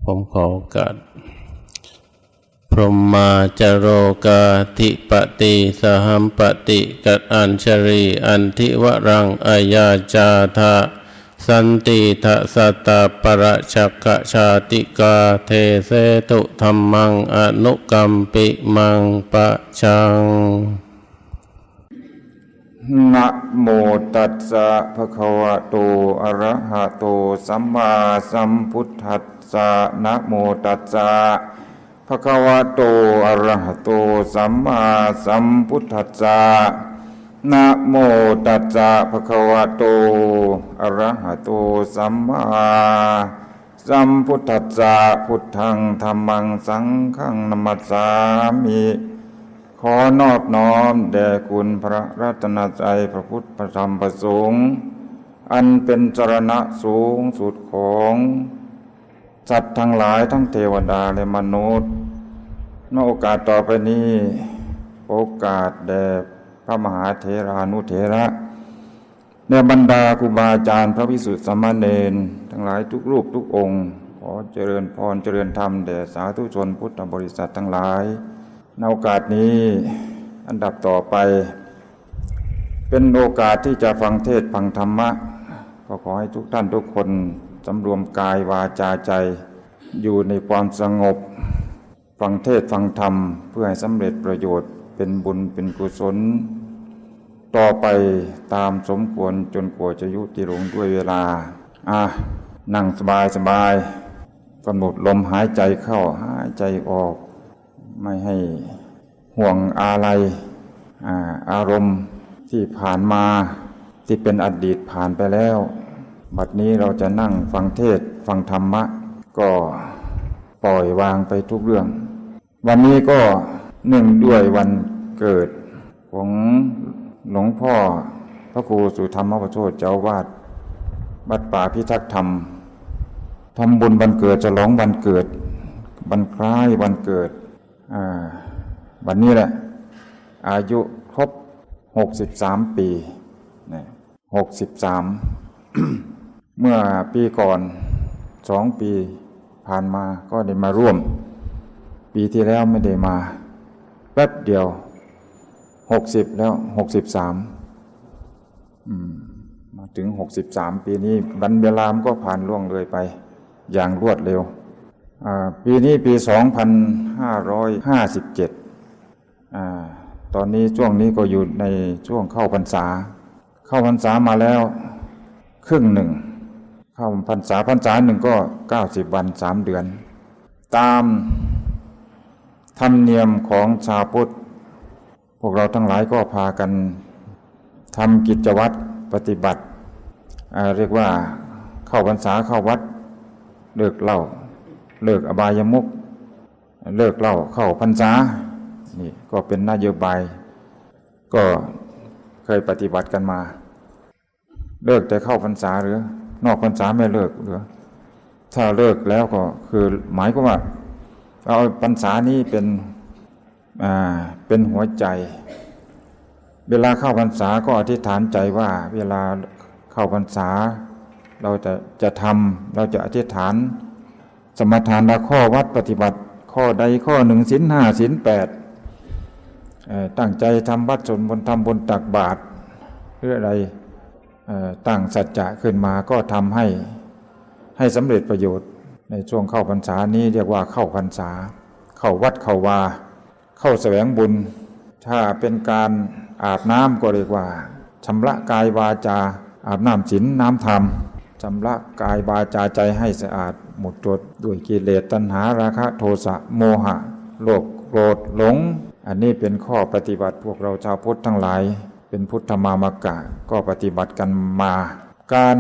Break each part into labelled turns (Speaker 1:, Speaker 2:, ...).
Speaker 1: ผมขอโอกาสพรหมาจโรกาธิปติสหัมปติกัตอัญชรีอันทิวรังอายาจาทะสันติทะสัตตปรชักกะชาติกาเทเสตุธัมมังอนุกัมปิมังปะชัง
Speaker 2: นะโมตัสสะภะคะวะโตอะระหะโตสัมมาสัมพุทธัสสะนะโมตัสสะภะคะวะโตอะระหะโตสัมมาสัมพุทธัสสะนะโมตัสสะภะคะวะโตอะระหะโตสัมมาสัมพุทธัสสะพุทธังธัมมังสังฆังนัมมัสสามิขอนอบน้อมแด่คุณพระรัตนตรัยพระพุทธพระธรรมพระสงฆ์อันเป็นสรณะสูงสุดของสัตว์ทั้งหลายทั้งเทวดาและมนุษย์ในโอกาสต่อไปนี้โอกาสแด่พระมหาเถรานุเถระและบรรดาครูบาอาจารย์พระภิกษุสามเณรทั้งหลายทุกรูปทุกองค์ขอเจริญพรเจริญธรรมแด่สาธุชนพุทธบริษัททั้งหลายในโอกาสนี้อันดับต่อไปเป็นโอกาสที่จะฟังเทศน์ฟังธรรมะก็ขอให้ทุกท่านทุกคนสำรวมกายวาจาใจอยู่ในความสงบฟังเทศน์ฟังธรรมเพื่อให้สำเร็จประโยชน์เป็นบุญเป็นกุศลต่อไปตามสมควรจนกว่าจะยุติลงด้วยเวลานั่งสบายสบายกำหนดลมหายใจเข้าหายใจออกไม่ให้ห่วงอะไรอารมณ์ที่ผ่านมาที่เป็นอดีตผ่านไปแล้วบัดนี้เราจะนั่งฟังเทศน์ฟังธรรมะก็ปล่อยวางไปทุกเรื่องวันนี้ก็เนื่องด้วยวันเกิดของหลวงพ่อพระครูสุธรรมประโชติเจ้าอาวาสวัดป่าพิทักษ์ธรรมทำบุญวันเกิดฉลองวันเกิดวันคล้ายวันเกิดวันนี้แหละอายุครบ63 ปี63 เมื่อปีก่อน2 ปีผ่านมาก็ได้มาร่วมปีที่แล้วไม่ได้มาแป๊บเดียว60แล้ว63มาถึง63ปีนี้วันเวลามันก็ผ่านล่วงเลยไปอย่างรวดเร็วปีนี้ปี2557ตอนนี้ช่วงนี้ก็อยู่ในช่วงเข้าพรรษามาแล้วครึ่งหนึ่งเข้าพรรษาหนึ่งก็90 วัน3 เดือนตามธรรมเนียมของชาวพุทธพวกเราทั้งหลายก็พากันทำกิจวัตรปฏิบัติเรียกว่าเข้าพรรษาเข้าวัดเลิกเหล้าเลิกอบายมุขเลิกเหล้าเข้าพรรษานี่ก็เป็นนโยบายก็เคยปฏิบัติกันมาเลิกแต่เข้าพรรษาหรือนอกพรรษาไม่เลิกหรือถ้าเลิกแล้วก็คือหมายความว่าเอาพรรษานี้เป็นหัวใจเวลาเข้าพรรษาก็อธิษฐานใจว่าเวลาเข้าพรรษาเราเราจะอธิษฐานสมทานข้อวัดปฏิบัติข้อใดข้อหนึ่งศีล 5ศีล 8ตั้งใจทำวัดสวดมนต์ทำบุญตักบาตรหรืออะไรตั้งสัจจะขึ้นมาก็ทำให้สำเร็จประโยชน์ในช่วงเข้าพรรษานี้เรียกว่าเข้าพรรษาเข้าวัดเข้าวาเข้าแสวงบุญถ้าเป็นการอาบน้ำก็เรียกว่าชำระกายวาจาอาบน้ำศีลน้ำธรรมชำระกายวาจาใจให้สะอาดหมดจดด้วยกิเลสตัณหาราคะโทสะโมหะโลภโกรธหลงอันนี้เป็นข้อปฏิบัติพวกเราชาวพุทธทั้งหลายเป็นพุทธมามกะก็ปฏิบัติกันมาการ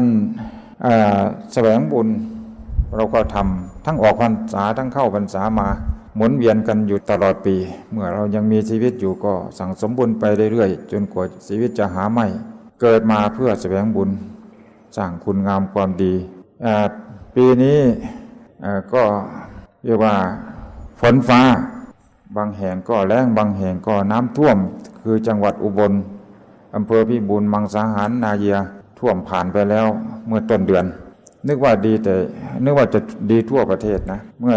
Speaker 2: แสวงบุญเราก็ทำทั้งออกพรรษาทั้งเข้าพรรษามาหมุนเวียนกันอยู่ตลอดปีเมื่อเรายังมีชีวิตอยู่ก็สั่งสมบุญไปเรื่อยๆจนกว่าชีวิตจะหาไม่เกิดมาเพื่อแสวงบุญสร้างคุณงามความดีปีนี้ก็เรียกว่าฝนฟ้าบางแห่งก็แล้งบางแห่งก็น้ำท่วมคือจังหวัดอุบลอำเภอพิบูลมังสาหารนาเยียท่วมผ่านไปแล้วเมื่อต้นเดือน นึกว่าดีแต่นึกว่าจะดีทั่วประเทศนะเมื่อ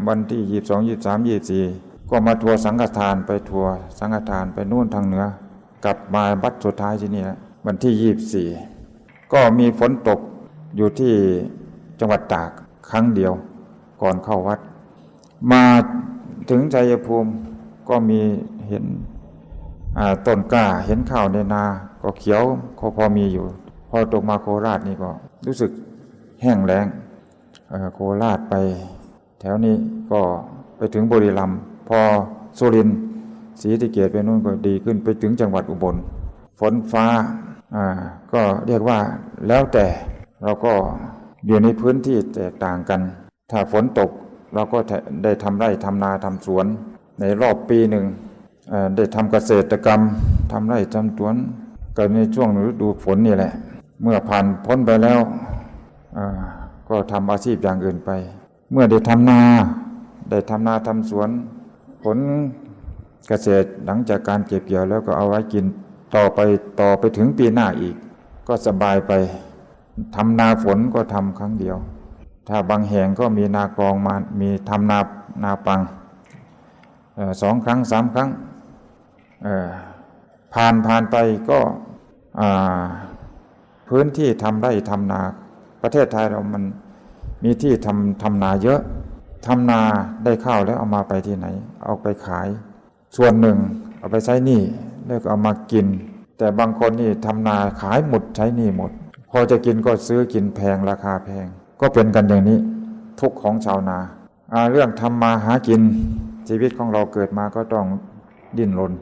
Speaker 2: วันที่22 23 24ก็มาทัวร์สังฆทานไปทัวร์สังฆทานไปนู่นทางเหนือกลับมาวัดสุดท้ายที่นี่นะวันที่24ก็มีฝนตกอยู่ที่จังหวัดตากครั้งเดียวก่อนเข้าวัดมาถึงชัยภูมิก็มีเห็นต้นกล้าเห็นข้าวในนาก็เขียวพอมีอยู่พอตกมาโคราชนี่ก็รู้สึกแห้งแล้งโคราชไปแถวนี้ก็ไปถึงบุรีรัมย์พอสุรินทร์ศรีสะเกษไปนู่นก็ดีขึ้นไปถึงจังหวัดอุบลฝนฟ้าก็เรียกว่าแล้วแต่เราก็อยู่ในพื้นที่แตกต่างกันถ้าฝนตกเราก็ได้ทำไร่ทำนาทำสวนในรอบปีหนึ่งได้ทำเกษตรกรรมทำไร่ทำสวนก็ในช่วงฤดูฝนนี่แหละเมื่อผ่านพ้นไปแล้วก็ทำอาชีพอย่างอื่นไปเมื่อได้ทำนาทำสวนผลเกษตรหลังจากการเก็บเกี่ยวแล้วก็เอาไว้กินต่อไปถึงปีหน้าอีกก็สบายไปทำนาฝนก็ทำครั้งเดียวถ้าบางแห่งก็มีนากรองมามีทำนาปัง2 ครั้ง 3 ครั้งผ่านไปก็พื้นที่ทำไร่ทำนาประเทศไทยเรามันมีที่ทำนาเยอะทำนาได้ข้าวแล้วเอามาไปที่ไหนเอาไปขายส่วนหนึ่งเอาไปใช้หนี้แล้วก็เอามากินแต่บางคนนี่ทำนาขายหมดใช้หนี้หมดพอจะกินก็ซื้อกินแพงราคาแพงก็เป็นกันอย่างนี้ทุกของชาวนาเรื่องทำมาหากินชีวิตของเราเกิดมาก็ต้องดิ้นรน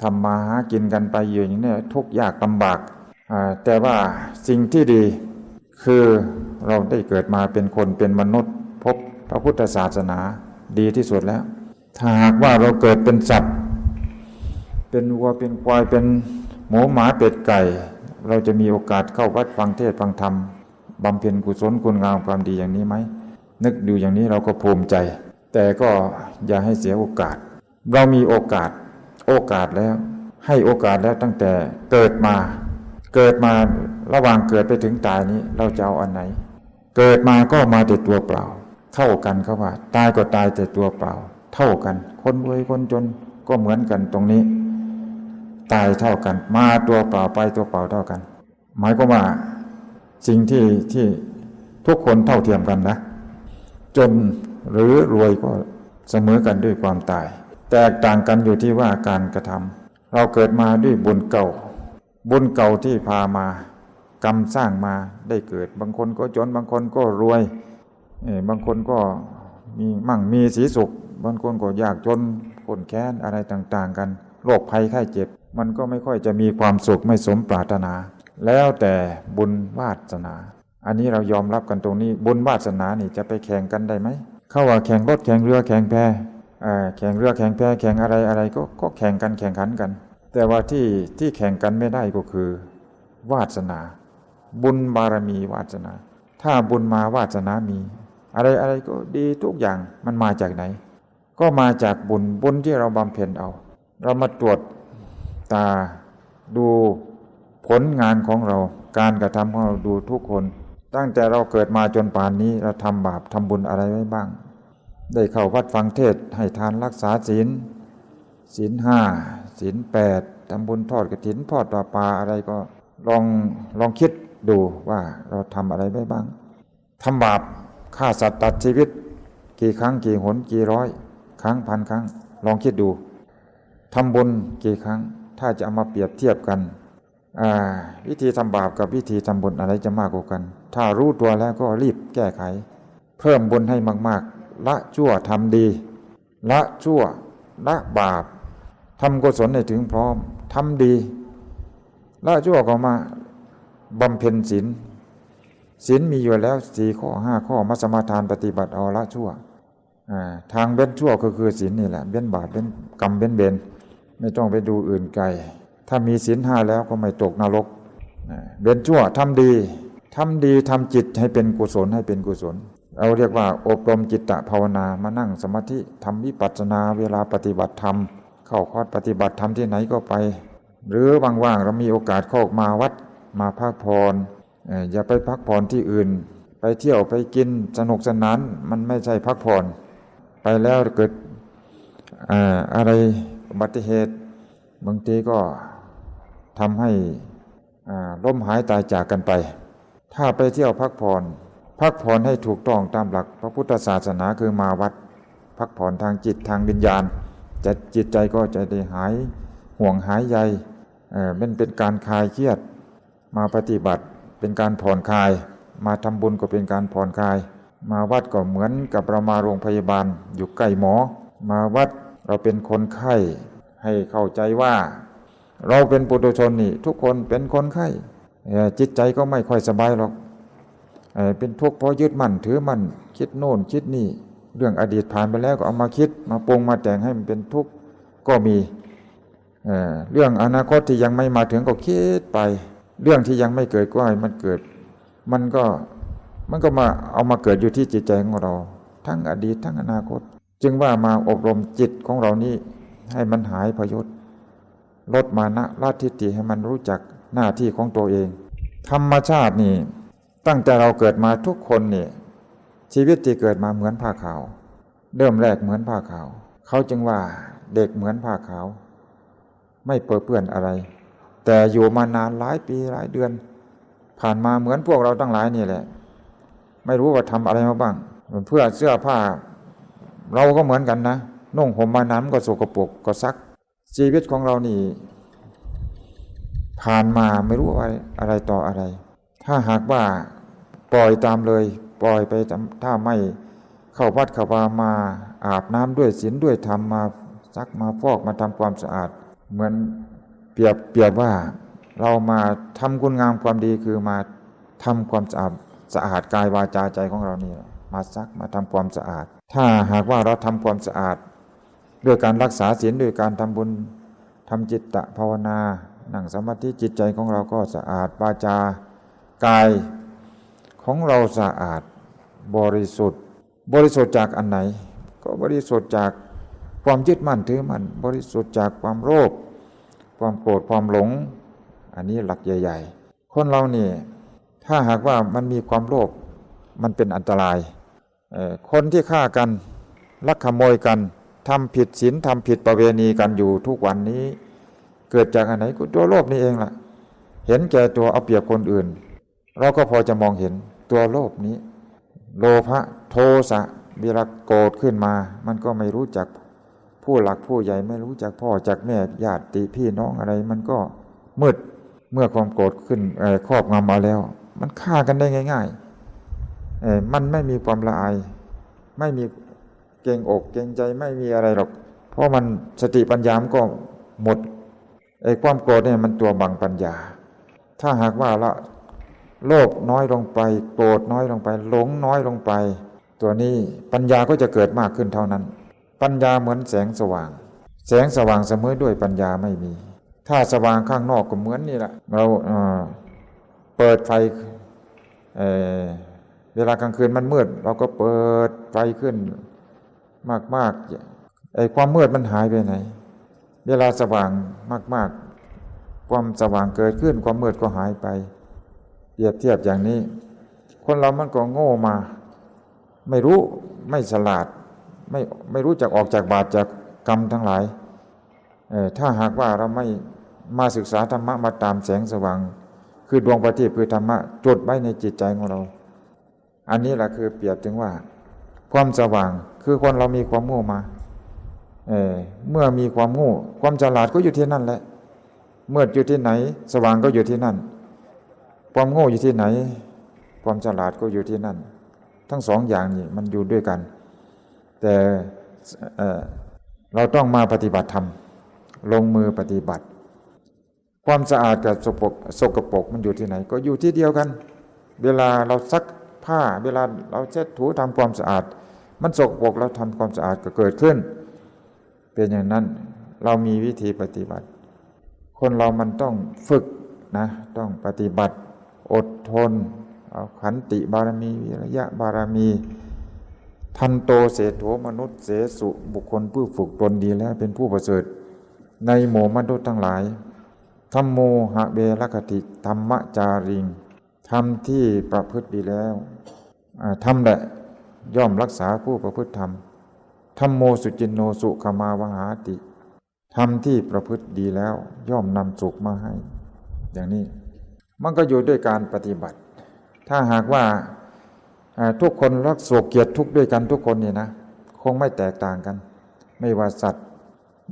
Speaker 2: ทำมาหากินกันไปอย่างนี้ทุกข์ยากลำบากแต่ว่าสิ่งที่ดีคือเราได้เกิดมาเป็นคนเป็นมนุษย์พบพระพุทธศาสนาดีที่สุดแล้วถ้าหากว่าเราเกิดเป็นสัตว์เป็นวัวเป็นควายเป็นหมูหมาเป็ดไก่เราจะมีโอกาสเข้าวัดฟังเทศน์ฟังธรรมบำเพ็ญกุศลคุณงามความดีอย่างนี้ไหมนึกดูอย่างนี้เราก็ภูมิใจแต่ก็อย่าให้เสียโอกาสเรามีโอกาสแล้วให้โอกาสแล้วตั้งแต่เกิดมาระหว่างเกิดไปถึงตายนี้เราจะเอาอันไหนเกิดมาก็มาแต่ตัวเปล่าเท่ากันเขาว่าตายก็ตายแต่ตัวเปล่าเท่ากันคนรวยคนจนก็เหมือนกันตรงนี้ตายเท่ากันมาตัวเปล่าไปตัวเปล่าเท่ากันหมายความว่าสิ่งที่ทุกคนเท่าเทียมกันนะจนหรือรวยก็เสมอกันด้วยความตายแตกต่างกันอยู่ที่ว่าการกระทำเราเกิดมาด้วยบุญเก่าที่พามากรรมสร้างมาได้เกิดบางคนก็จนบางคนก็รวยบางคนก็มีมั่งมีสีสุขบางคนก็ยากจนคนแค้นอะไรต่างๆกันโรคภัยไข้เจ็บมันก็ไม่ค่อยจะมีความสุขไม่สมปรารถนาแล้วแต่บุญวาสนาอันนี้เรายอมรับกันตรงนี้บุญวาสนานี่จะไปแข่งกันได้ไหมเขาว่าแข่งรถแข่งเรือแข่งแพแข่งเรือแข่งแพแข่งอะไรก็แข่งกันแข่งขันกันแต่ว่าที่แข่งกันไม่ได้ก็คือวาสนาบุญบารมีวาสนาถ้าบุญมาวาสนามีอะไรก็ดีทุกอย่างมันมาจากไหนก็มาจากบุญที่เราบำเพ็ญเอาเรามาตรวจตาดูผลงานของเราการกระทำของเราดูทุกคนตั้งแต่เราเกิดมาจนป่านนี้เราทำบาปทำบุญอะไรไว้บ้างได้เข้าวัดฟังเทศน์ให้ทานรักษาศีล5 ศีล 8ทำบุญทอดกฐินทอดป่าป่าอะไรก็ลองคิดดูว่าเราทำอะไรไว้บ้างทำบาปฆ่าสัตว์ตัดชีวิตกี่ครั้งกี่หนกี่ร้อยครั้งพันครั้งลองคิดดูทำบุญกี่ครั้งถ้าจะเอามาเปรียบเทียบกันวิธีทำบาปกับวิธีทำบุญอะไรจะมากกว่ากันถ้ารู้ตัวแล้วก็รีบแก้ไขเพิ่มบุญให้มากๆละชั่วทำดีละชั่วละบาปทำกุศลให้ถึงพร้อมทำดีละชั่วก็มาบำเพ็ญศีลมีอยู่แล้ว4 ข้อ 5 ข้อมาสมาทานปฏิบัติเอาละชั่วทางเว้นชั่วก็คือศีลนี่แหละเว้นบาปเว้นกรรมเว้นเวรไม่ต้องไปดูอื่นไกลถ้ามีศีล 5แล้วก็ไม่ตกนรกเว้นชั่วทำดีทำจิตให้เป็นกุศลเราเรียกว่าอบรมจิตตภาวนามานั่งสมาธิทำวิปัสสนาเวลาปฏิบัติธรรมเข้าคอร์สปฏิบัติธรรมที่ไหนก็ไปหรือว่างๆเรามีโอกาสเข้ามาวัดมาพักผ่อน อย่าไปพักผ่อนที่อื่นไปเที่ยวไปกินสนุกสนานมันไม่ใช่พักผ่อนไปแล้วเกิดอะไรอุบัติเหตุบางทีก็ทำให้ล้มหายตายจากกันไปถ้าไปเที่ยวพักผ่อนให้ถูกต้องตามหลักพระพุทธศาสนาคือมาวัดพักผ่อนทางจิตทางวิญญาณจิตใจก็จะได้หายห่วงหายใยเป็นการคลายเครียดมาปฏิบัติเป็นการผ่อนคลายมาทำบุญก็เป็นการผ่อนคลายมาวัดก็เหมือนกับเรามาโรงพยาบาลอยู่ใกล้หมอมาวัดเราเป็นคนไข้ให้เข้าใจว่าเราเป็นปุถุชนนี่ทุกคนเป็นคนไข้จิตใจก็ไม่ค่อยสบายหรอกเป็นทุกข์เพราะยึดมั่นถือมั่นคิดโน่นคิดนี่เรื่องอดีตผ่านไปแล้วก็เอามาคิดมาปรุงมาแต่งให้มันเป็นทุกข์ก็มีเรื่องอนาคตที่ยังไม่มาถึงก็คิดไปเรื่องที่ยังไม่เกิดก็ให้มันเกิดมันก็มาเอามาเกิดอยู่ที่จิตใจของเราทั้งอดีตทั้งอนาคตจึงว่ามาอบรมจิตของเรานี้ให้มันหายพยศลดมานะละทิฏฐิให้มันรู้จักหน้าที่ของตัวเองธรรมชาตินี่ตั้งแต่เราเกิดมาทุกคนนี่ชีวิตที่เกิดมาเหมือนผ้าขาวเริ่มแรกเหมือนผ้าขาวเขาจึงว่าเด็กเหมือนผ้าขาวไม่เปื้อนอะไรแต่อยู่มานานหลายปีหลายเดือนผ่านมาเหมือนพวกเราทั้งหลายนี่แหละไม่รู้ว่าทำอะไรมาบ้างเพื่อเสื้อผ้าเราก็เหมือนกันนะนุ่งห่มมานานก็สกปรกก็ซักชีวิตของเรานี่ผ่านมาไม่รู้อะไรต่ออะไรถ้าหากว่าปล่อยตามเลยปล่อยไปถ้าไม่เข้าวัดเข้าวามาอาบน้ำด้วยศีลด้วยธรรมมาซักมาฟอกมาทำความสะอาดเหมือนเปรียบว่าเรามาทำคุณงามความดีคือมาทำความสะอาดกายวาจาใจของเรานี่มาซักมาทำความสะอาดถ้าหากว่าเราทำความสะอาดด้วยการรักษาศีลด้วยการทำบุญทำจิตตภาวนานั่งสมาธิจิตใจของเราก็สะอาดวาจากายของเราสะอาดบริสุทธิ์จากอันไหนก็บริสุทธิ์จากความยึดมั่นถือมั่นบริสุทธิ์จากความโลภความโกรธความหลงอันนี้หลักใหญ่ๆคนเรานี่ถ้าหากว่ามันมีความโลภมันเป็นอันตรายคนที่ฆ่ากันลักขโมยกันทำผิดศีลทำผิดประเวณีกันอยู่ทุกวันนี้เกิดจากอันไหนก็ตัวโลภนี่เองล่ะเห็นแก่ตัวเอาเปรียบคนอื่นเราก็พอจะมองเห็นตัวโลภนี้โลภะโทสะเวลาโกรธขึ้นมามันก็ไม่รู้จักผู้หลักผู้ใหญ่ไม่รู้จักพ่อจากแม่ญาติพี่น้องอะไรมันก็มืดเมื่อความโกรธขึ้นครอบงำมาแล้วมันฆ่ากันได้ง่ายๆมันไม่มีความละอายไม่มีเกรงอกเกรงใจไม่มีอะไรหรอกเพราะมันสติปัญญามันก็หมดความโกรธเนี่ยมันตัวบังปัญญาถ้าหากว่าละโลภน้อยลงไปโกรธน้อยลงไปหลงน้อยลงไปตัวนี้ปัญญาก็จะเกิดมากขึ้นเท่านั้นปัญญาเหมือนแสงสว่างเสมอด้วยปัญญาไม่มีถ้าสว่างข้างนอกก็เหมือนนี่แหละเราเปิดไฟเวลากลางคืนมันมืดเราก็เปิดไฟขึ้นมากๆความมืดมันหายไปไหนเวลาสว่างมากๆความสว่างเกิดขึ้นความมืดก็หายไปเปรียบเทียบอย่างนี้คนเรามันก็โง่มาไม่รู้ไม่ฉลาดไม่รู้จักออกจากบาปจากกรรมทั้งหลายถ้าหากว่าเราไม่มาศึกษาธรรมะมาตามแสงสว่างคือดวงประทีปคือธรรมะจุดไว้ในจิตใจของเราอันนี้แหละคือเปรียบถึงว่าความสว่างคือคนเรามีความโง่มาเมื่อมีความโง่ความฉลาดก็อยู่ที่นั่นแหละมืดอยู่ที่ไหนสว่างก็อยู่ที่นั่นความโง่อยู่ที่ไหนความฉลาดก็อยู่ที่นั่นทั้งสองอย่างนี้มันอยู่ด้วยกันแต่เราต้องมาปฏิบัติธรรมลงมือปฏิบัติความสะอาดกับสกปรกมันอยู่ที่ไหนก็อยู่ที่เดียวกันเวลาเราซักผ้าเวลาเราเช็ดถูทำความสะอาดมันสกปรกเราทำความสะอาดก็เกิดขึ้นเป็นอย่างนั้นเรามีวิธีปฏิบัติคนเรามันต้องฝึกนะต้องปฏิบัติอดทนเอาขันติบารมีวิริยะบารมีทันโตเสโถมนุษย์เสสุบุคคลผู้ฝึกตนดีแล้วเป็นผู้ประเสริฐในหมู่มนุษย์ทั้งหลายธัมโมหะเวรคติธรรมจาริง ธรรมที่ประพฤติดีแล้วธรรมแหละย่อมรักษาผู้ประพฤติธรรมธัมโมสุจินโนสุขมาวหาติธรรมที่ประพฤติดีแล้วย่อมนำสุขมาให้อย่างนี้มันก็อยู่ด้วยการปฏิบัติถ้าหากว่าทุกคนรักสุขเกลียดทุกข์ด้วยกันทุกคนนี่นะคงไม่แตกต่างกันไม่ว่าสัตว์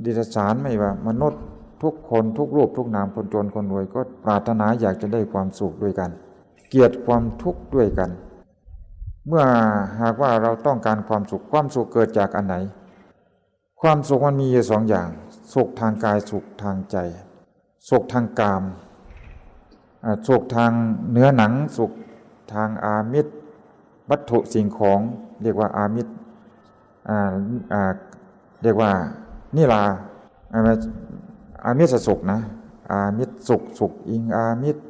Speaker 2: ดิรัจฉานไม่ว่ามนุษย์ทุกคนทุกรูปทุกนามคนจนคนรวยก็ปรารถนาอยากจะได้ความสุขด้วยกันเกลียดความทุกข์ด้วยกันเมื่อหากว่าเราต้องการความสุขเกิดจากอันไหนความสุขมันมีอยู่สองอย่างสุขทางกายสุขทางใจสุขทางกามสุขทางเนื้อหนังสุขทางอามิตรวัตถุสิ่งของเรียกว่าอามิตรเรียกว่านิราอามิตรสุขนะอามิตรสุขอิงอามิตร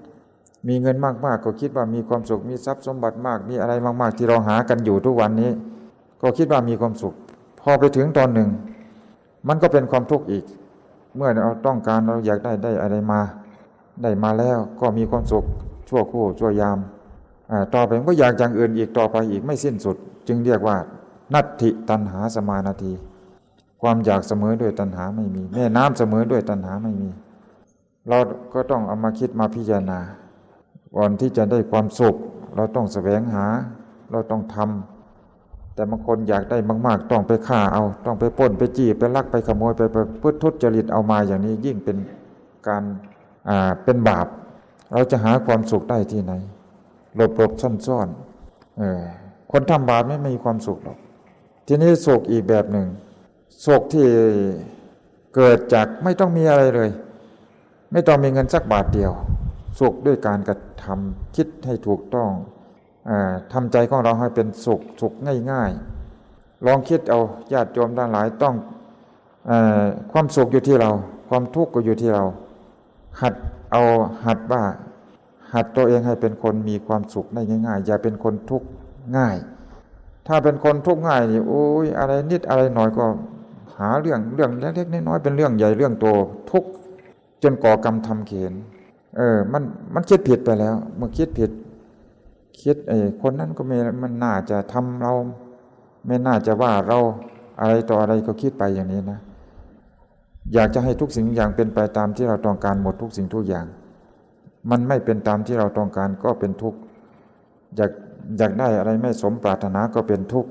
Speaker 2: มีเงินมากๆก็คิดว่ามีความสุขมีทรัพย์สมบัติมากมีอะไรมากๆที่เราหากันอยู่ทุกวันนี้ก็คิดว่ามีความสุขพอไปถึงตอนหนึ่งมันก็เป็นความทุกข์อีกเมื่อเราต้องการเราอยากได้อะไรมาได้มาแล้วก็มีความสุขชั่วครู่ชั่วยามต่อไปก็อยากอย่างอื่นอีกต่อไปอีกไม่สิ้นสุดจึงเรียกว่านัตถิตัณหาสมานาทีความอยากเสมอด้วยตัณหาไม่มีแม่น้ำเสมอด้วยตัณหาไม่มีเราก็ต้องเอามาคิดมาพิจารณาก่อนที่จะได้ความสุขเราต้องแสวงหาเราต้องทำแต่บางคนอยากได้มากๆต้องไปฆ่าเอาต้องไปปล้นไปจี้ไปลักไปขโมยไปพุทธทุจริตเอามาอย่างนี้ยิ่งเป็นการเป็นบาปเราจะหาความสุขได้ที่ไหนหลบซ่อนคนทำบาปไม่มีความสุขหรอกทีนี้สุขอีกแบบหนึ่งสุขที่เกิดจากไม่ต้องมีอะไรเลยไม่ต้องมีเงินสักบาทเดียวสุขด้วยการกระทำคิดให้ถูกต้องทำใจของเราให้เป็นสุขง่ายๆลองคิดเอาญาติโยมทั้งหลายต้องความสุขอยู่ที่เราความทุกข์ก็อยู่ที่เราหัดตัวเองให้เป็นคนมีความสุขได้ง่ายๆอย่าเป็นคนทุกข์ง่ายถ้าเป็นคนทุกข์ง่ายนี่โอ้ยอะไรนิดอะไรหน่อยก็หาเรื่องเล็กๆน้อยๆเป็นเรื่องใหญ่เรื่องโตทุกข์จนก่อกรรมทำเข็ญมันคิดผิดไปแล้วเมื่อคิดผิดคนนั้นก็มันน่าจะทำเราไม่น่าจะว่าเราอะไรต่ออะไรก็คิดไปอย่างนี้นะอยากจะให้ทุกสิ่งอย่างเป็นไปตามที่เราต้องการหมดทุกสิ่งทุกอย่างมันไม่เป็นตามที่เราต้องการก็เป็นทุกข์อยากได้อะไรไม่สมปรารถนาก็เป็นทุกข์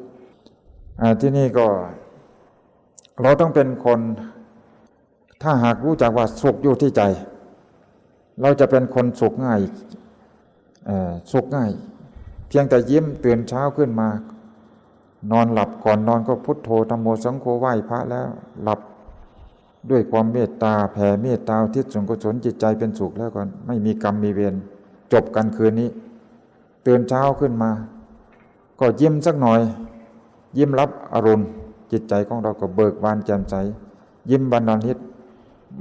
Speaker 2: ที่นี่ก็เราต้องเป็นคนถ้าหากรู้จักว่าสุขอยู่ที่ใจเราจะเป็นคนสุขง่ายเพียงแต่ยิ้มตื่นเช้าขึ้นมานอนหลับก่อนนอนก็พุทโธธัมโมสังโฆไหว้พระแล้วหลับด้วยความเมตตาแผ่เมตตาอุทิศส่วนกุศลจิตใจเป็นสุขแล้วก็ไม่มีกรรมมีเวรจบกันคืนนี้ตื่นเช้าขึ้นมาก็ยิ้มสักหน่อยยิ้มรับอรุณจิตใจของเราก็เบิกบานแจ่มใสยิ้มบรรณาทิต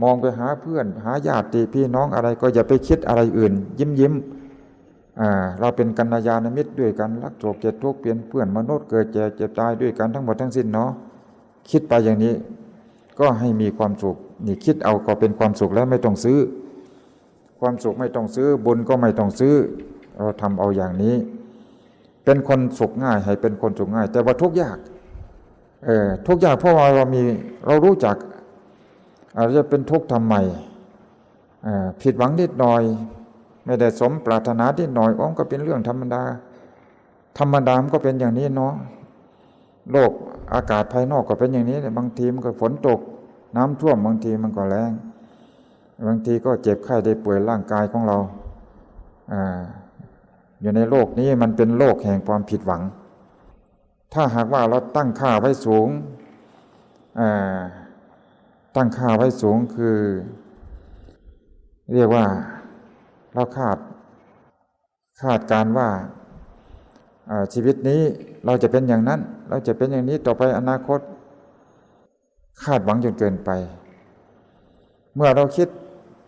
Speaker 2: มองไปหาเพื่อนหาญาติพี่น้องอะไรก็อย่าไปคิดอะไรอื่นยิ้มเราเป็นกัลยาณมิตรด้วยกันรักโศกเกลียดทุกข์เปลี่ยนเพื่อนมนุษย์เกิดแก่เจ็บตายด้วยกันทั้งหมดทั้งสิ้นเนาะคิดไปอย่างนี้ก็ให้มีความสุขนี่คิดเอาก็เป็นความสุขแล้วไม่ต้องซื้อความสุขไม่ต้องซื้อบุญก็ไม่ต้องซื้อเราทำเอาอย่างนี้เป็นคนสุขง่ายให้เป็นคนสุขง่ายแต่ว่าทุกข์ยากทุกข์ยากเพราะว่าเรารู้จักอาจจะเป็นทุกข์ทำไมผิดหวังนิดหน่อยไม่ได้สมปรารถนานิดหน่อยก็เป็นเรื่องธรรมดามันก็เป็นอย่างนี้เนาะโลกอากาศภายนอกก็เป็นอย่างนี้บางทีมันก็ฝนตกน้ำท่วมบางทีมันก็แรงบางทีก็เจ็บไข้ได้ป่วยร่างกายของเราอยู่ในโลกนี้มันเป็นโลกแห่งความผิดหวังถ้าหากว่าเราตั้งค่าไว้สูงคือเรียกว่าเราคาดการว่าชีวิตนี้เราจะเป็นอย่างนั้นเราจะเป็นอย่างนี้ต่อไปอนาคตคาดหวังจนเกินไปเมื่อเราคิด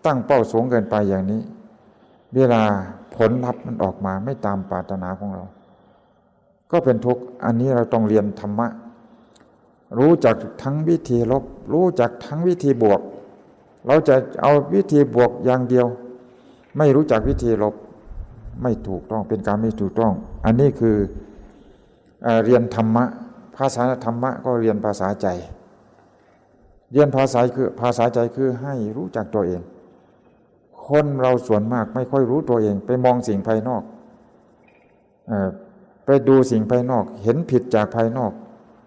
Speaker 2: ตั้งเป้าสูงเกินไปอย่างนี้เวลาผลลัพธ์มันออกมาไม่ตามปรารถนาของเราก็เป็นทุกข์อันนี้เราต้องเรียนธรรมะรู้จักทั้งวิธีลบรู้จักทั้งวิธีบวกเราจะเอาวิธีบวกอย่างเดียวไม่รู้จักวิธีลบ ไม่ถูกต้องเป็นการไม่ถูกต้องอันนี้คือเรียนธรรมะภาษาธรรมะก็เรียนภาษาใจเรียนภาษาใจคือให้รู้จักตัวเองคนเราส่วนมากไม่ค่อยรู้ตัวเองไปมองสิ่งภายนอกไปดูสิ่งภายนอกเห็นผิดจากภายนอก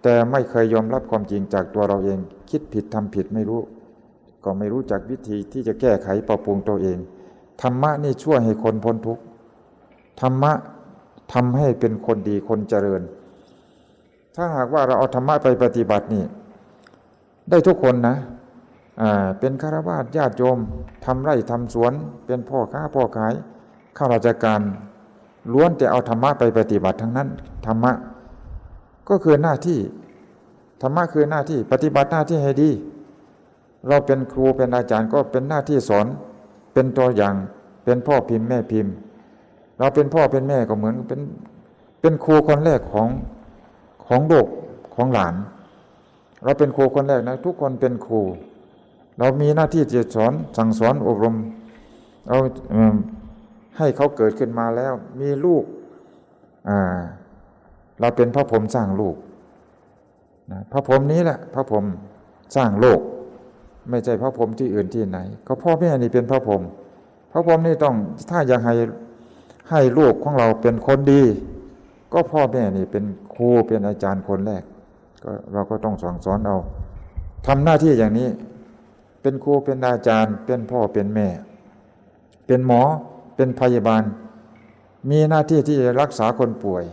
Speaker 2: แต่ไม่เคยยอมรับความจริงจากตัวเราเองคิดผิดทำผิดไม่รู้ก็ไม่รู้จักวิธีที่จะแก้ไขปรับปรุงตัวเองธรรมะนี่ช่วยให้คนพ้นทุกข์ธรรมะทำให้เป็นคนดีคนเจริญถ้าหากว่าเราเอาธรรมะไปปฏิบัตินี่ได้ทุกคนนะเป็นฆราวาสญาติโยมทำไร่ทำสวนเป็นพ่อค้าพ่อขายข้าราชการล้วนแต่เอาธรรมะไปปฏิบัติทั้งนั้นธรรมะก็คือหน้าที่ธรรมะคือหน้าที่ปฏิบัติหน้าที่ให้ดีเราเป็นครูเป็นอาจารย์ก็เป็นหน้าที่สอนเป็นตัวอย่างเป็นพ่อพิมพ์แม่พิมพ์เราเป็นพ่อเป็นแม่ก็เหมือนเป็นครูคนแรกของโลกของหลานเราเป็นครูคนแรกนะทุกคนเป็นครูเรามีหน้าที่จะสอนสั่งสอนอบรมเอาให้เขาเกิดขึ้นมาแล้วมีลูกเราเป็นพระพรหมสร้างลูกนะพระพรหมนี้แหละพระพรหมสร้างโลกไม่ใช่พระพรหมที่อื่นที่ไหนก็พ่อแม่นี่เป็นพระพรหมพระพรหมนี่ต้องถ้าอยากให้ลูกของเราเป็นคนดีก็พ่อแม่นี่เป็นครูเป็นอาจารย์คนแรกก็เราก็ต้องสั่งสอนเอาทำหน้าที่อย่างนี้เป็นครูเป็นอาจารย์เป็นพ่อเป็นแม่เป็นหมอเป็นพยาบาลมีหน้าที่ที่จะรักษาคนป่วย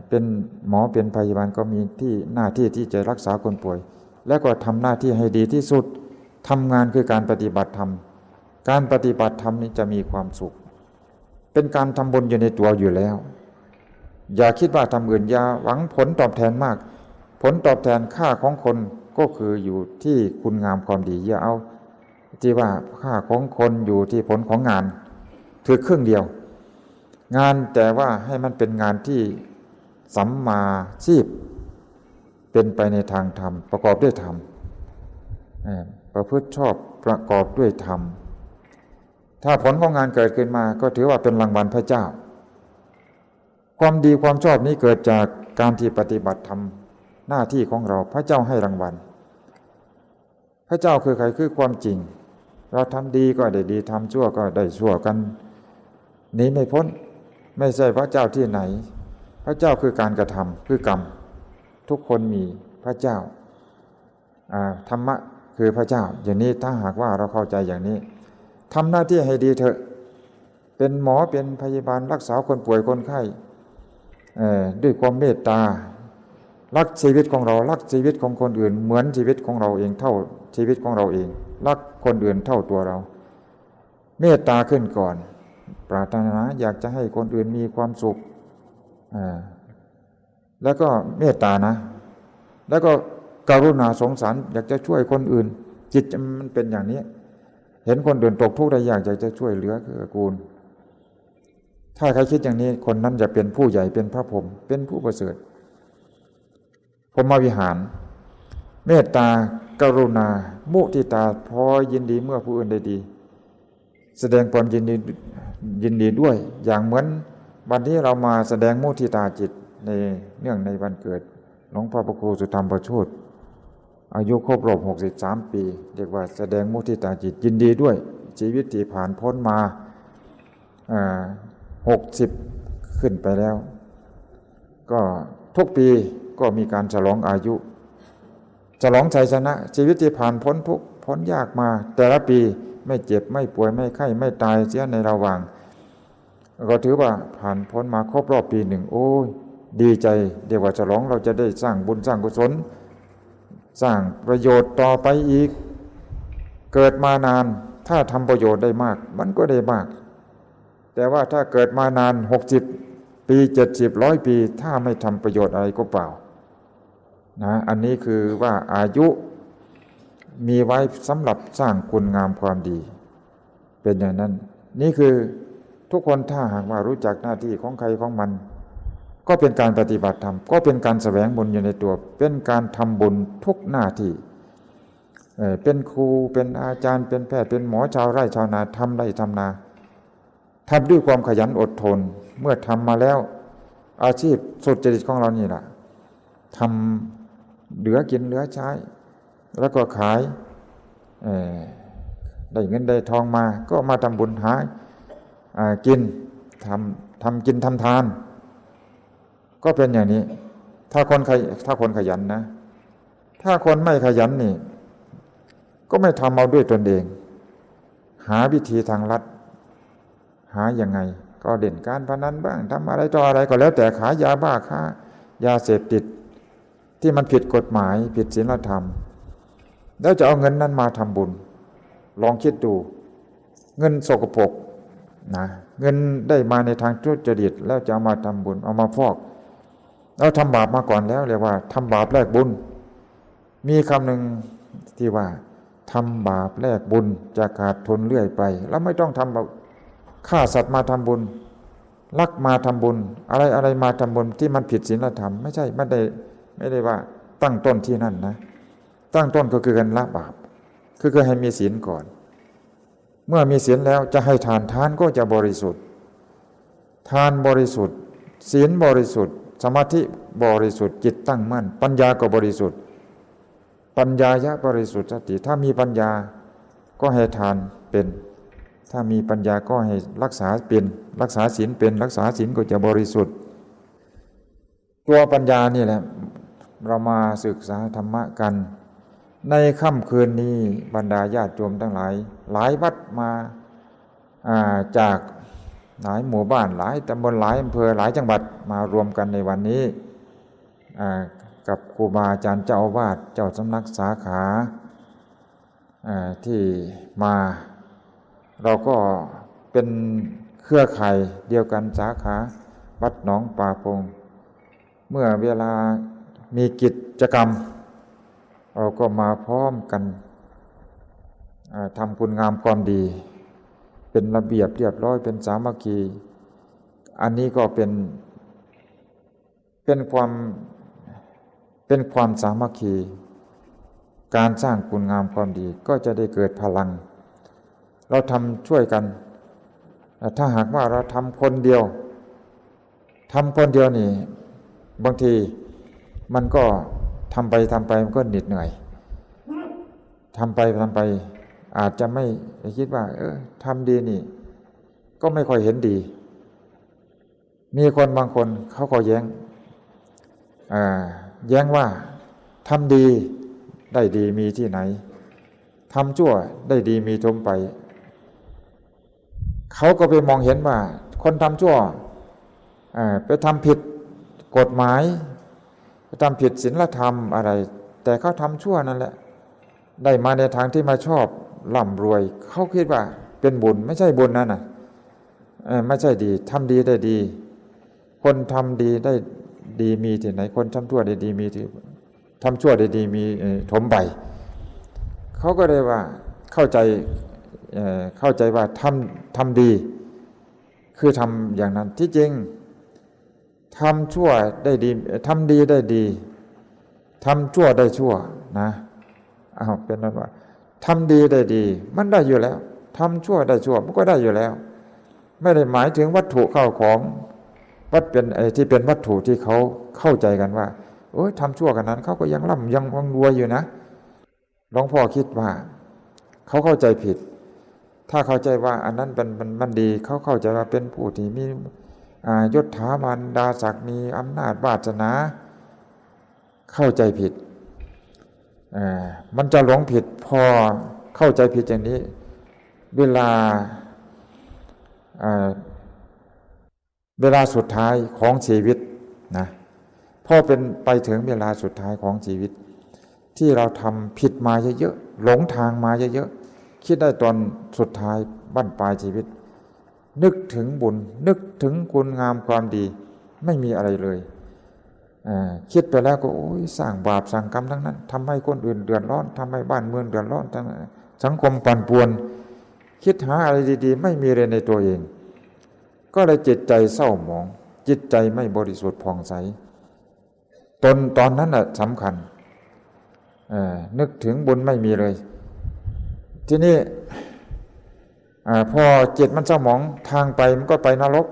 Speaker 2: เป็นหมอเป็นพยาบาลก็มีหน้าที่ที่จะรักษาคนป่วยแล้วก็ทำหน้าที่ให้ดีที่สุดทำงานคือการปฏิบัติธรรมการปฏิบัติธรรมนี้จะมีความสุขเป็นการทำบุญอยู่ในตัวอยู่แล้วอย่าคิดว่าทำอื่นอย่าหวังผลตอบแทนมากผลตอบแทนค่าของคนก็คืออยู่ที่คุณงามความดีอย่าเอาที่ว่าค่าของคนอยู่ที่ผลของงานคือครึ่งเดียวงานแต่ว่าให้มันเป็นงานที่สัมมาชีพเป็นไปในทางธรรมประกอบด้วยธรรมประพฤติชอบประกอบด้วยธรรมถ้าผลของงานเกิดขึ้นมาก็ถือว่าเป็นรางวัลพระเจ้าความดีความชอบนี้เกิดจากการที่ปฏิบัติธรรมหน้าที่ของเราพระเจ้าให้รางวัลพระเจ้าคือใครคือความจริงเราทำดีก็ได้ดีทำชั่วก็ได้ชั่วกันหนีไม่พ้นไม่ใช่พระเจ้าที่ไหนพระเจ้าคือการกระทำคือกรรมทุกคนมีพระเจ้าธรรมะคือพระเจ้าอย่างนี้ถ้าหากว่าเราเข้าใจอย่างนี้ทำหน้าที่ให้ดีเถอะเป็นหมอเป็นพยาบาลรักษาคนป่วยคนไข้ด้วยความเมตตารักชีวิตของเรารักชีวิตของคนอื่นเหมือนชีวิตของเราเองเท่าชีวิตของเราเองรักคนอื่นเท่าตัวเราเมตตาขึ้นก่อนปรารถนาอยากจะให้คนอื่นมีความสุขแล้วก็เมตตานะแล้วก็กรุณาสงสารอยากจะช่วยคนอื่นจิตมันเป็นอย่างนี้เห็นคนอื่นตกทุกข์ได้ยากอยากจะช่วยเหลือเกื้อกูลถ้าใครคิดอย่างนี้คนนั้นจะเป็นผู้ใหญ่เป็นพระพรหมเป็นผู้ประเสริฐพรหมวิหารเมตตากรุณามุทิตาพอยินดีเมื่อผู้อื่นได้ดีแสดงความยินดีด้วยอย่างเหมือนวันนี้เรามาแสดงมุทิตาจิตในเนื่องในวันเกิดหลวงพ่อพระครูสุธรรมประโชติอายุครบรอบ63 ปีเรียกว่าแสดงมุทิตาจิตยินดีด้วยชีวิตที่ผ่านพ้นมา60ขึ้นไปแล้วก็ทุกปีก็มีการฉลองอายุฉลองชัยชนะชีวิตที่ผ่านพ้นทุกข์พ้นยากมาแต่ละปีไม่เจ็บไม่ป่วยไม่ไข้ไม่ตายเสียในระหว่างก็ถือว่าผ่านพ้นมาครบรอบปีหนึ่งโอ้ยดีใจเดี๋ยวว่าฉลองเราจะได้สร้างบุญสร้างกุศลสร้างประโยชน์ต่อไปอีกเกิดมานานถ้าทำประโยชน์ได้มากมันก็ได้มากแต่ว่าถ้าเกิดมานาน60 ปี70 100 ปีถ้าไม่ทำประโยชน์อะไรก็เปล่านะอันนี้คือว่าอายุมีไว้สำหรับสร้างคุณงามความดีเป็นอย่างนั้นนี่คือทุกคนถ้าหากว่ารู้จักหน้าที่ของใครของมันก็เป็นการปฏิบัติธรรมก็เป็นการแสวงบุญอยู่ในตัวเป็นการทำบุญทุกหน้าที่เป็นครูเป็นอาจารย์เป็นแพทย์เป็นหมอชาวไร่ชาวนาทำไร่ทำนา ทำด้วยความขยันอดทนเมื่อทำมาแล้วอาชีพสุจริตของเรานี่แหละทำเหลือกินเหลือใช้แล้วก็ขายได้เงินได้ทองมาก็มาทำบุญหากินทำกินทำทานก็เป็นอย่างนี้ถ้าคนขยันนะถ้าคนไม่ขยันนี่ก็ไม่ทำเอาด้วยตนเองหาวิธีทางลัดหาอย่างไงก็เด่นการพนันบ้างทำอะไรต่ออะไรก็แล้วแต่ขายยาบ้าค้ายาเสพติดที่มันผิดกฎหมายผิดศีลธรรมแล้วจะเอาเงินนั้นมาทำบุญลองคิดดูเงินสกปรกนะเงินได้มาในทางทุจริตแล้วจะเอามาทำบุญเอามาฟอกเราทำบาปมาก่อนแล้วเรียกว่าทำบาปแลกบุญมีคำหนึ่งที่ว่าทำบาปแลกบุญจะขาดทุนเรื่อยไปแล้วไม่ต้องทำแบบฆ่าสัตว์มาทำบุญลักมาทำบุญอะไรมาทำบุญที่มันผิดศีลธรรมไม่ใช่ไม่ได้ว่าตั้งต้นที่นั่นนะตั้งต้นก็คือการละบาปคือให้มีศีลก่อนเมื่อมีศีลแล้วจะให้ทานก็จะบริสุทธิ์ทานบริสุทธิ์ศีลบริสุทธิ์สมาธิบริสุทธิ์จิตตั้งมั่นปัญญาก็บริสุทธิ์ปัญญายะบริสุทธิ์สติถ้ามีปัญญาก็ให้ทานเป็นถ้ามีปัญญาก็ให้รักษาเป็นรักษาศีลเป็นรักษาศีลก็จะบริสุทธิ์ตัวปัญญานี่แหละเรามาศึกษาธรรมะกันในค่ำคืนนี้บรรดาญาติโยมทั้งหลายหลายวัดมาจากหลายหมู่บ้านหลายตำบลหลายอำเภอหลายจังหวัดมารวมกันในวันนี้กับครูบาอาจารย์เจ้าอาวาสเจ้าสำนักสาขาที่มาเราก็เป็นเครือข่ายเดียวกันสาขาวัดหนองป่าพงเมื่อเวลามีกิจกรรมเราก็มาพร้อมกันทำคุณงามความดีเป็นระเบียบเรียบร้อยเป็นสามัคคีอันนี้ก็เป็นความสามัคคีการสร้างคุณงามความดีก็จะได้เกิดพลังเราทำช่วยกันถ้าหากว่าเราทำคนเดียวนี่บางทีมันก็ทำไปมันก็เหน็ดเหนื่อยทำไปอาจจะไม่คิดว่าทำดีนี่ก็ไม่ค่อยเห็นดีมีคนบางคนเขาก็แย้งว่าทำดีได้ดีมีที่ไหนทำชั่วได้ดีมีทมไปเขาก็ไปมองเห็นว่าคนทำชั่วไปทำผิดกฎหมายไปทำผิดศีลธรรมอะไรแต่เขาทำชั่วนั่นแหละได้มาในทางที่มาชอบร่ำรวยเขาคิดว่าเป็นบุญไม่ใช่บุญนั่นน่ะไม่ใช่ดีทำดีได้ดีคนทำดีได้ดีมีที่ไหนคนทำชั่วได้ดีมีที่ทำชั่วได้ดีมีถมไปเขาก็เลยว่าเข้าใจว่าทำดีคือทำอย่างนั้นที่จริงทำชั่วได้ดีทำดีได้ดีทำชั่วได้ชั่วนะเป็นนั้นว่าทำดีได้ดีมันได้อยู่แล้วทำชั่วได้ชั่วมันก็ได้อยู่แล้วไม่ได้หมายถึงวัตถุเข้าของวัดเป็นที่เป็นวัตถุที่เขาเข้าใจกันว่าทำชั่วกันนั้นเขาก็ยังร่ำยังรวยอยู่นะหลวงพ่อคิดว่าเขาเข้าใจผิดถ้าเข้าใจว่าอันนั้นมันดีเขาเข้าใจว่าเป็นผู้ที่มียศถาบรรดาศักดิ์มีอำนาจวาสนาเข้าใจผิดมันจะหลงผิดพอเข้าใจผิดอย่างนี้เวลาสุดท้ายของชีวิตนะพอเป็นไปถึงเวลาสุดท้ายของชีวิตที่เราทำผิดมาเยอะๆหลงทางมาเยอะๆคิดได้ตอนสุดท้ายบั้นปลายชีวิตนึกถึงบุญนึกถึงคุณงามความดีไม่มีอะไรเลยคิดไปแล้วก็สร้างบาปสร้างกรรมทั้งนั้นทำให้คนอื่นเดือดร้อนทำให้บ้านเมืองเดือดร้อนทั้งสังคมปั่นป่วนคิดหาอะไรดีๆไม่มีเลยในตัวเองก็เลยจิตใจเศร้าหมองจิตใจไม่บริสุทธิ์ผ่องใสตอนนั้นสำคัญนึกถึงบุญไม่มีเลยทีนี้ พอจิตมันเศร้าหมองทางไปมันก็ไปนรก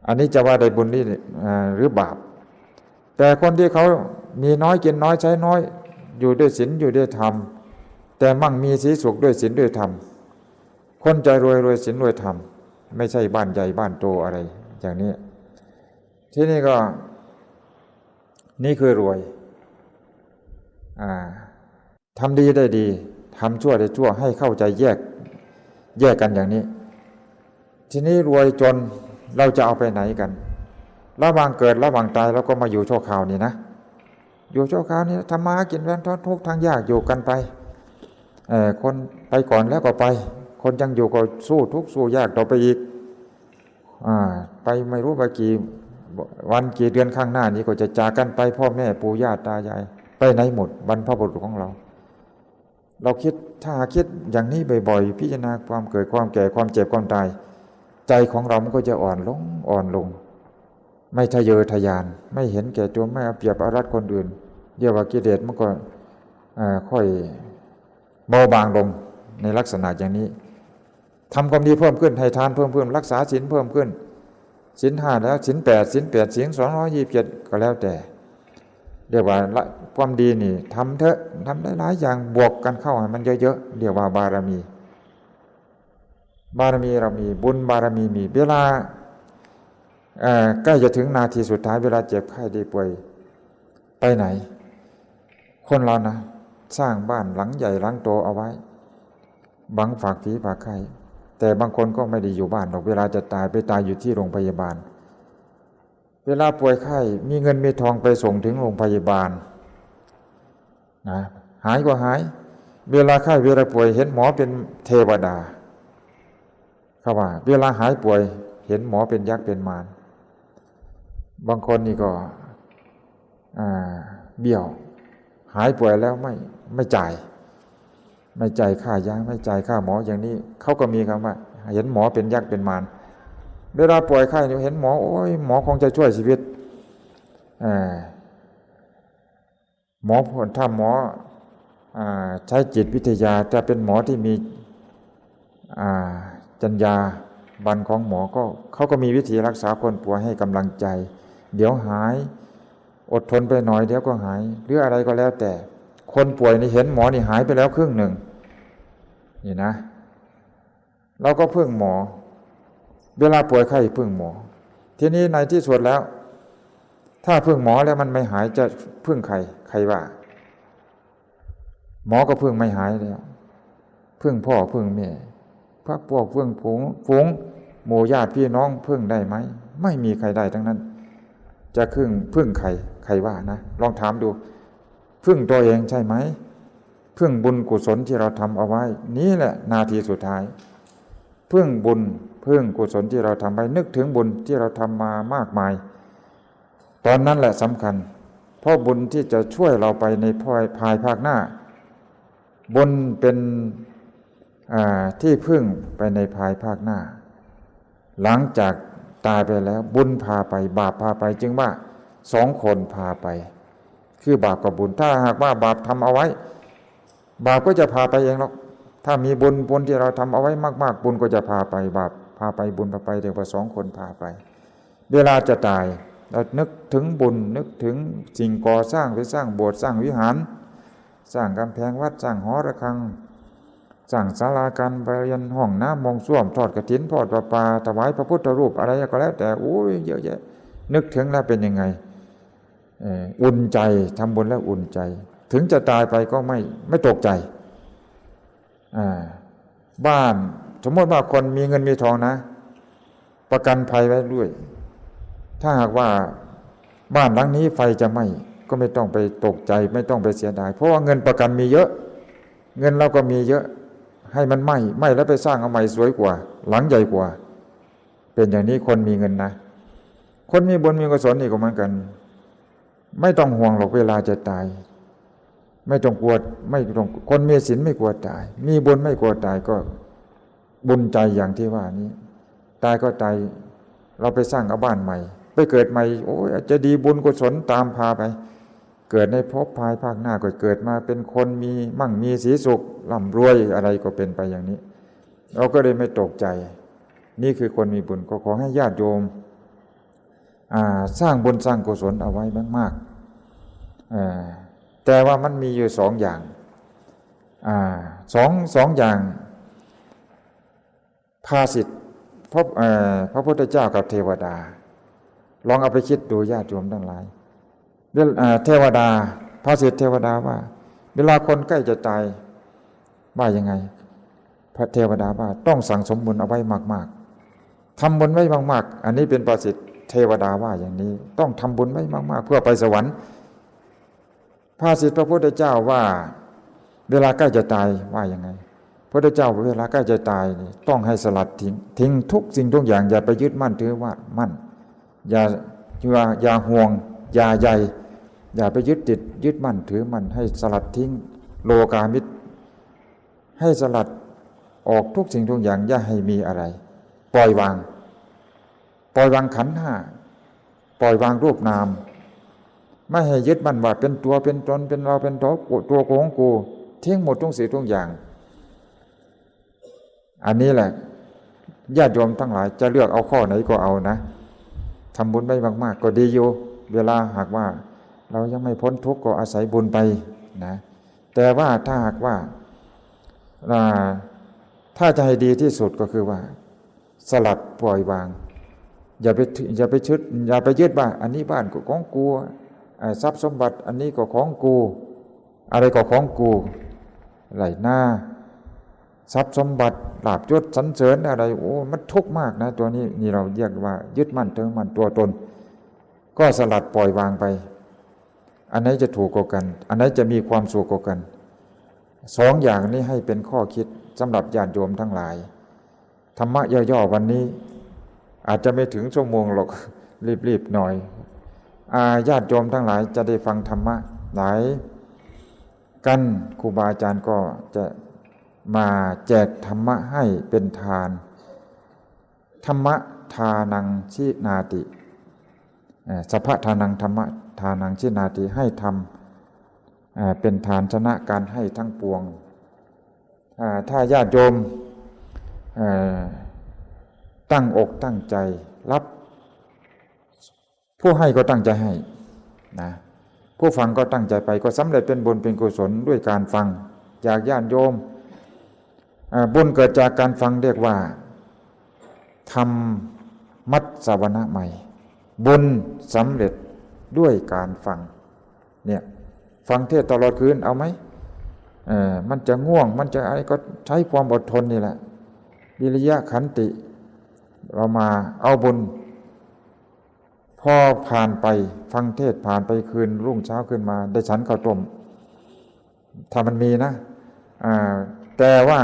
Speaker 2: อันนี้จะว่าได้บุญหรือบาปแต่คนที่เขามีน้อยกินน้อยใช้น้อยอยู่ด้วยศีลอยู่ด้วยธรรมแต่มั่งมีสีสุขด้วยศีลด้วยธรรมคนใจรวยรวยศีลรวยธรรมไม่ใช่บ้านใหญ่บ้านโตอะไรอย่างนี้ที่นี่ก็นี่คือรวยทำดีได้ดีทำชั่วได้ชั่วให้เข้าใจแยกกันอย่างนี้ทีนี้รวยจนเราจะเอาไปไหนกันระหว่างเกิดระหว่างตายเราก็มาอยู่ชั่วคราวนี่นะอยู่ชั่วคราวนี้ทำมากินแว้นทุกทางยากอยู่กันไปคนไปก่อนแล้วก็ไปคนยังอยู่ก็สู้ทุกสู้ยากต่อไปอีกไปไม่รู้ว่ากี่วันกี่เดือนข้างหน้านี้ก็จะจากกันไปพ่อแม่ปู่ย่าตายายไปไหนหมดบรรพบุรุษของเราคิดถ้าคิดอย่างนี้บ่อยๆพิจารณาความเกิดความแก่ความเจ็บความตายใจของเรามันก็จะอ่อนลงไม่ทะเยอทะยานไม่เห็นแก่ตัวไม่เอาเปรียบเอารัดคนอื่นเรียกว่ากิเลสมันก็ค่อยเบาบางลงในลักษณะอย่างนี้ทำความดีเพิ่มขึ้นให้ทานเพิ่มขึ้นรักษาศีลเพิ่มขึ้นศีล 5แล้วศีล 8ศีล227ก็แล้วแต่เรียกว่าความดีนี่ทำเถอะทำได้หลายอย่างบวกกันเข้าให้มันเยอะๆเรียกว่าบารมีเรามีบุญบารมีมีเวลาใกล้จะถึงนาทีสุดท้ายเวลาเจ็บไข้ได้ป่วยไปไหนคนเรานะสร้างบ้านหลังใหญ่หลังโตเอาไว้บังฝากผีฝากไข้แต่บางคนก็ไม่ได้อยู่บ้านหรอกเวลาจะตายไปตายอยู่ที่โรงพยาบาลเวลาป่วยไข้มีเงินมีทองไปส่งถึงโรงพยาบาลนะหายก็หายเวลาไข้เวลาป่วยเห็นหมอเป็นเทวดาเขาว่าเวลาหายป่วยเห็นหมอเป็นยักษ์เป็นมารบางคนนี่ก็เบี้ยวหายป่วยแล้วไม่จ่ายค่ายาไม่จ่ายค่าหมออย่างนี้เขาก็มีคำว่าเห็นหมอเป็นยักษ์เป็นมารเวลาป่วยไข้เนี่ยเห็นหมอโอ้ยหมอคงจะช่วยชีวิตหมอถ้าหมอใช้จิตวิทยาจะเป็นหมอที่มีจรรยาบรรณของหมอก็เขาก็มีวิธีรักษาคนป่วยให้กำลังใจเดี๋ยวหายอดทนไปหน่อยเดี๋ยวก็หายหรืออะไรก็แล้วแต่คนป่วยนี่เห็นหมอนี่หายไปแล้วครึ่งหนึ่งนี่นะเราก็พึ่งหมอเวลาป่วยไข้พึ่งหมอทีนี้ในที่สุดแล้วถ้าพึ่งหมอแล้วมันไม่หายจะพึ่งใครว่าหมอก็พึ่งไม่หายแล้วพึ่งพ่อพึ่งแม่พรรคพวกพึ่งฝูงหมู่ญาติพี่น้องพึ่งได้ไหมไม่มีใครได้ทั้งนั้นจะพึ่งใครว่านะลองถามดูพึ่งตัวเองใช่ไหมพึ่งบุญกุศลที่เราทำเอาไว้นี้แหละนาทีสุดท้ายพึ่งบุญพึ่งกุศลที่เราทำไปนึกถึงบุญที่เราทำมามากมายตอนนั้นแหละสำคัญเพราะบุญที่จะช่วยเราไปในภายภาคหน้าบุญเป็นที่พึ่งไปในภายภาคหน้าหลังจากตายไปแล้วบุญพาไปบาปพาไปจึงว่าสองคนพาไปคือบาปกับบุญถ้าหากว่าบาปทำเอาไว้บาปก็จะพาไปเองหรอกถ้ามีบุญที่เราทำเอาไว้มากๆบุญก็จะพาไปบาปพาไปบุญพาไปเรียกว่าสองคนพาไปเวลาจะตายเรานึกถึงบุญนึกถึงสิ่งก่อสร้างไปสร้างโบสถ์สร้างวิหารสร้างกำแพงวัดสร้างหอระฆังสร้างศาลาการประเรียนห้องน้ำมงส้วมทอดกฐินทอดประปาถวายพระพุทธรูปอะไรก็แล้วแต่โอ้ยเยอะแยะนึกถึงแล้วเป็นยังไงอุ่นใจทำบุญแล้วอุ่นใจถึงจะตายไปก็ไม่ตกใจบ้านสมมติว่าคนมีเงินมีทองนะประกันภัยไว้ด้วยถ้าหากว่าบ้านหลังนี้ไฟจะไหม้ก็ไม่ต้องไปตกใจไม่ต้องไปเสียดายเพราะว่าเงินประกันมีเยอะเงินเราก็มีเยอะให้มันไหม้แล้วไปสร้างเอาใหม่สวยกว่าหลังใหญ่กว่าเป็นอย่างนี้คนมีเงินนะคนมีบุญมีกุศลนี่ก็เหมือนกันไม่ต้องห่วงหรอกเวลาจะตายไม่ต้องกลัวไม่ต้องคนมีศีลไม่กลัวตายมีบุญไม่กลัวตายก็บุญใจอย่างที่ว่านี้ตายก็ตายเราไปสร้างเอาบ้านใหม่ไปเกิดใหม่โอ้ยอาจจะดีบุญกุศลตามพาไปเกิดในภพภายภาคหน้าก็เกิดมาเป็นคนมีมั่งมีสีสุขร่ำรวยอะไรก็เป็นไปอย่างนี้ เราก็เลยไม่ตกใจนี่คือคนมีบุญก็ขอให้ญาติโยมสร้างบุญสร้างกุศลเอาไว้มากๆแต่ว่ามันมีอยู่2 อย่างสองอย่างภาสิทธิพระพุทธเจ้ากับเทวดาลองเอาไปคิดดูญาติโยมทั้งหลายเทวดาภาสิทธิเทวดาว่าเวลาคนใกล้จะตายว่ายังไงพระเทวดาว่าต้องสั่งสมบุญเอาไว้มากๆทำบุญไว้มากๆอันนี้เป็นภาสิทธิเทวดาว่าอย่างนี้ต้องทำบุญไว้มากๆเพื่อไปสวรรค์ภาสิทธิพระพุทธเจ้าว่าเวลาใกล้จะตายว่ายังไงพระพุทธเจ้าเวลาใกล้จะตายนี่ต้องให้สลัดทิ้งทุกสิ่งทุกอย่างอย่าไปยึดมั่นถือว่ามั่นอย่าห่วงอย่าใยอย่าไปยึดมั่นถือมั่นให้สลัดทิ้งโลกามิตรให้สลัดออกทุกสิ่งทุกอย่างอย่าให้มีอะไรปล่อยวางขันธ์ห้าปล่อยวางรูปนามไม่ให้ยึดมั่นว่าเป็นตัวเป็นตนเป็นเราเป็นตัวของกูทิ้งหมดทุกสิ่งทุกอย่างอันนี้แหละญาติโยมทั้งหลายจะเลือกเอาข้อไหนก็เอานะทำบุญไปมากๆก็ดีอยู่เวลาหากว่าเรายังไม่พ้นทุกข์ก็อาศัยบุญไปนะแต่ว่าถ้าหากว่าถ้าจะให้ดีที่สุดก็คือว่าสลัดปล่อยวางอย่าไปยึดว่าอันนี้บ้านก็ของกูทรัพย์สมบัติอันนี้ก็ของกูอะไรก็ของกูไหลหน้าทรัพย์สมบัติลาภยศสรรเสริญอะไรโอ้มันทุกข์มากนะตัวนี้นี่เราเรียกว่ายึดมั่นถือมั่นตัวตนก็สลัดปล่อยวางไปอันไหนจะถูกกว่ากันอันไหนจะมีความสุขกว่ากัน2 อย่างนี้ให้เป็นข้อคิดสำหรับญาติโยมทั้งหลายธรรมะย่อๆวันนี้อาจจะไม่ถึงชั่วโมงหรอกรีบๆหน่อยญาติโยมทั้งหลายจะได้ฟังธรรมะหลายกันครูบาอาจารย์ก็จะมาแจกธรรมะให้เป็นทานธรรมะทานังชินาติสัพพะทานังธรรมะทานังชินาติให้ทำเป็นทานชนะการให้ทั้งปวงถ้าญาติโยมตั้งอกตั้งใจรับผู้ให้ก็ตั้งใจให้นะผู้ฟังก็ตั้งใจไปก็สำเร็จเป็นบุญเป็นกุศลด้วยการฟังจากญาติโยมบุญเกิดจากการฟังเรียกว่าธรรมมัสสวนะใหม่บุญสำเร็จด้วยการฟังเนี่ยฟังเทศตลอดคืนเอาไหมมันจะง่วงมันจะอะไรก็ใช้ความอดทนนี่แหละวิริยะขันติเรามาเอาบุญพอผ่านไปฟังเทศผ่านไปคืนรุ่งเช้าขึ้นมาได้ฉันข้าวต้มถ้ามันมีนะแต่ว่า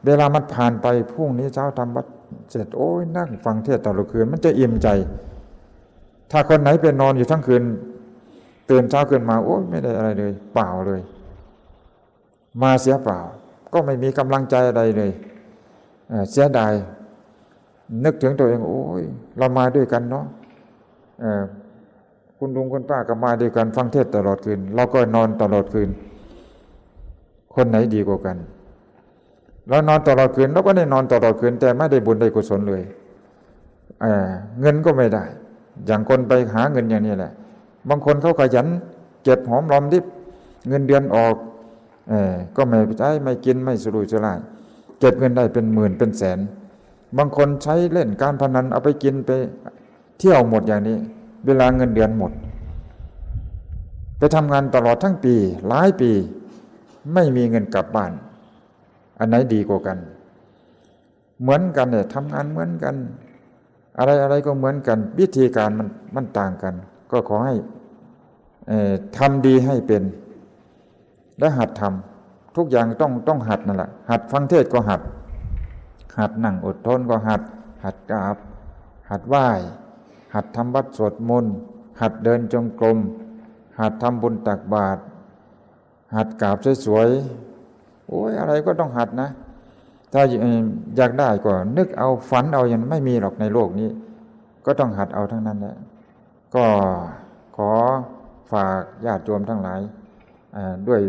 Speaker 2: เวลามันผ่านไปพรุ่งนี้เช้าทำวัดเสร็จโอ้ยนั่งฟังเทศตลอดคืนมันจะอิ่มใจถ้าคนไหนเป็นนอนอยู่ทั้งคืนตื่นเช้าขึ้นมาโอ้ยไม่ได้อะไรเลยเปล่าเลยมาเสียเปล่าก็ไม่มีกำลังใจอะไรเลยเสียดายนึกถึงตัวเองโอ้ยเรามาด้วยกันเนาะคุณลุงคุณป้าก็มาด้วยกันฟังเทศตลอดคืนเราก็นอนตลอดคืนคนไหนดีกว่ากันเรานอนตลอดคืนเราก็ได้นอนตลอดคืนแต่ไม่ได้บุญได้กุศลเลยเงินก็ไม่ได้อย่างคนไปหาเงินอย่างนี้แหละบางคนเขาขยันเก็บหอมรอมริบเงินเดือนออกก็ไม่ใช้ไม่กินไม่สุรุ่ยสุร่ายเก็บเงินได้เป็นหมื่นเป็นแสนบางคนใช้เล่นการพนันเอาไปกินไปเที่ยวหมดอย่างนี้เวลาเงินเดือนหมดไปทำงานตลอดทั้งปีหลายปีไม่มีเงินกลับบ้านอันไหนดีกว่ากันเหมือนกันเนี่ยทำงานเหมือนกันอะไรก็เหมือนกันวิธีการมันต่างกันก็ขอให้ทำดีให้เป็นและหัดทำทุกอย่างต้องหัดนั่นแหละหัดฟังเทศก็หัดนั่งอดทนก็หัดกราบหัดไหว้หัดทำวัดสวดมนต์หัดเดินจงกรมหัดทำบุญตักบาตรหัดกราบสวยๆโอ้ยอะไรก็ต้องหัดนะถ้าอยากได้ก็นึกเอาฝันเอาอย่างไม่มีหรอกในโลกนี้ก็ต้องหัดเอาทั้งนั้นแหละก็ขอฝากญาติโยมทั้งหลายด้วย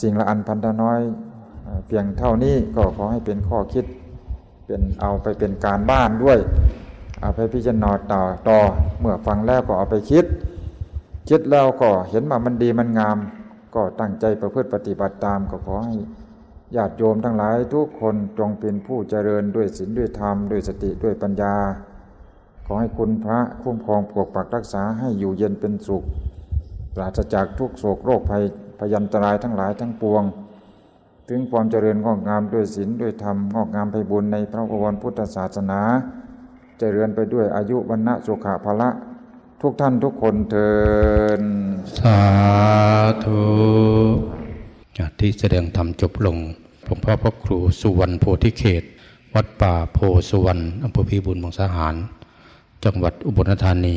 Speaker 2: สิ่งละอันพันธน้อย เพียงเท่านี้ก็ขอให้เป็นข้อคิดเป็นเอาไปเป็นการบ้านด้วยเอาไปพิจารณาต่อเมื่อฟังแล้วก็เอาไปคิดแล้วก็เห็นว่ามันดีมันงามก็ตั้งใจประพฤติปฏิบัติตามก็ขอให้ญาติโยมทั้งหลายทุกคนจงเป็นผู้เจริญด้วยศีลด้วยธรรมด้วยสติด้วยปัญญาขอให้คุณพระคุ้มครองปกปักรักษาให้อยู่เย็นเป็นสุขปราศจากทุกโศกโรคภัยพยันตรายทั้งหลายทั้งปวงถึงความเจริญงอกงามด้วยศีลด้วยธรรมงอกงามไพบูลย์ในพระบวรพุทธศาสนาเจริญไปด้วยอายุวรรณะสุขภละทุกท่านทุกคนเทิน
Speaker 3: สาธุจากที่แสดงธรรมจบลงผมพ่อพระครูสุวรรณโพธิเขตวัดป่าโพสุวรรณอำเภอพิบูลมังสาหารจังหวัดอุบลราชธานี